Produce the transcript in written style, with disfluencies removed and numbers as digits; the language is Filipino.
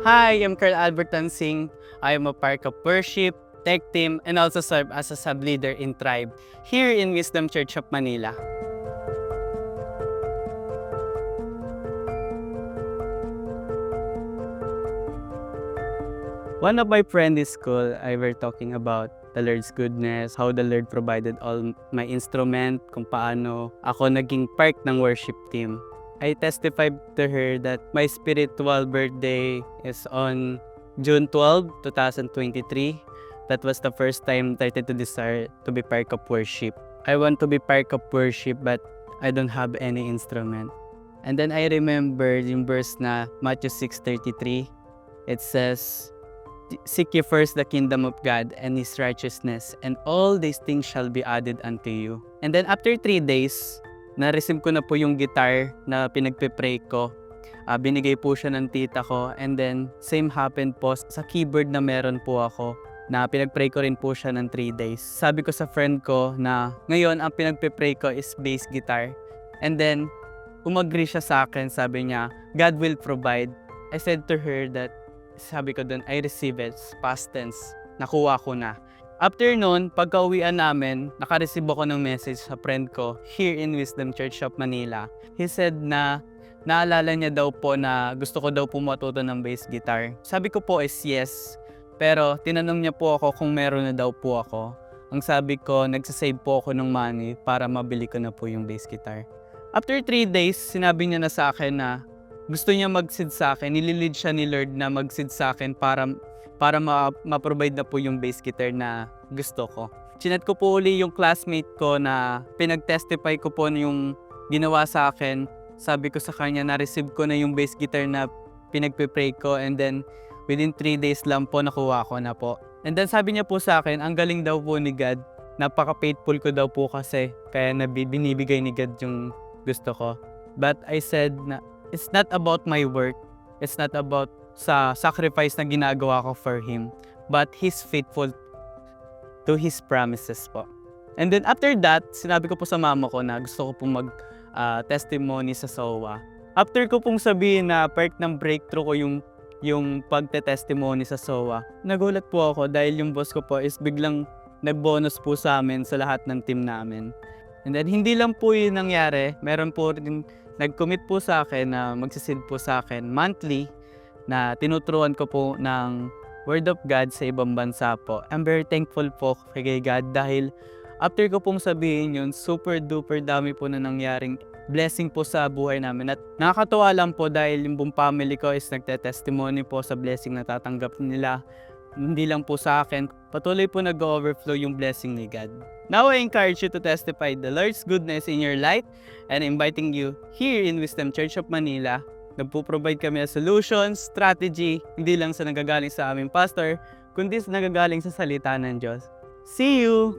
Hi, I'm Carl Albert Tansing. I am a part of worship, tech team, and also serve as a sub-leader in Tribe here in Wisdom Church of Manila. One of my friends in school, I were talking about the Lord's goodness, how the Lord provided all my instrument, kung paano ako naging part ng worship team. I testified to her that my spiritual birthday is on June 12, 2023. That was the first time I started to desire to be part of worship. I want to be part of worship but I don't have any instrument. And then I remember yung verse na Matthew 6:33. It says, "Seek ye first the kingdom of God and His righteousness, and all these things shall be added unto you." And then after 3 days, na-receive ko na po yung guitar na pinagpe-pray ko. Binigay po siya ng tita ko, and then same happened po sa keyboard na meron po ako na pinagpray ko rin po siya ng 3 days. Sabi ko sa friend ko na ngayon ang pinagpe-pray ko is bass guitar. And then umagri siya sa akin, sabi niya, God will provide. I said to her that, sabi ko dun, I receive it, past tense, nakuha ko na. After nun, pagka-uwian namin, naka-receive ako ng message sa friend ko here in Wisdom Church of Manila. He said na naalala niya daw po na gusto ko daw po matuto ng bass guitar. Sabi ko po is yes, pero tinanong niya po ako kung meron na daw po ako. Ang sabi ko, nagsasave po ako ng money para mabili ko na po yung bass guitar. After 3 days, sinabi niya na sa akin na gusto niya mag-seed sa akin, nililid siya ni Lord na mag-seed sa akin para ma-provide na po yung bass guitar na gusto ko. Chinat ko po uli yung classmate ko na pinag-testify ko po yung ginawa sa akin. Sabi ko sa kanya, na-receive ko na yung bass guitar na pinagpe-pray ko, and then within 3 days lang po nakuha ko na po. And then sabi niya po sa akin, ang galing daw po ni God. Napaka-faithful ko daw po kasi kaya binibigay ni God yung gusto ko. But I said na it's not about my work. It's not about sa sacrifice na ginagawa ko for Him. But He's faithful to His promises po. And then after that, sinabi ko po sa mama ko na gusto ko pong mag-testimony sa SOA. After ko pong sabihin na part ng breakthrough ko yung pagte-testimony sa SOA, nagulat po ako dahil yung boss ko po is biglang nag-bonus po sa amin sa lahat ng team namin. And then hindi lang po yun nangyari, meron po rin nag-commit po sa akin na magsisid po sa akin monthly na tinuturuan ko po ng Word of God sa ibang bansa po. I'm very thankful po kay God dahil after ko pong sabihin yun, super duper dami po na nangyaring blessing po sa buhay namin. At nakakatuwa lang po dahil yung buong family ko is nagte-testimony po sa blessing na tatanggap nila. Hindi lang po sa akin, patuloy po nag-overflow yung blessing ni God. Now I encourage you to testify the Lord's goodness in your life and inviting you here in Wisdom Church of Manila. Nagpo-provide kami ng solutions, strategy, hindi lang sa nagagaling sa aming pastor, kundi sa nagagaling sa salita ng Diyos. See you!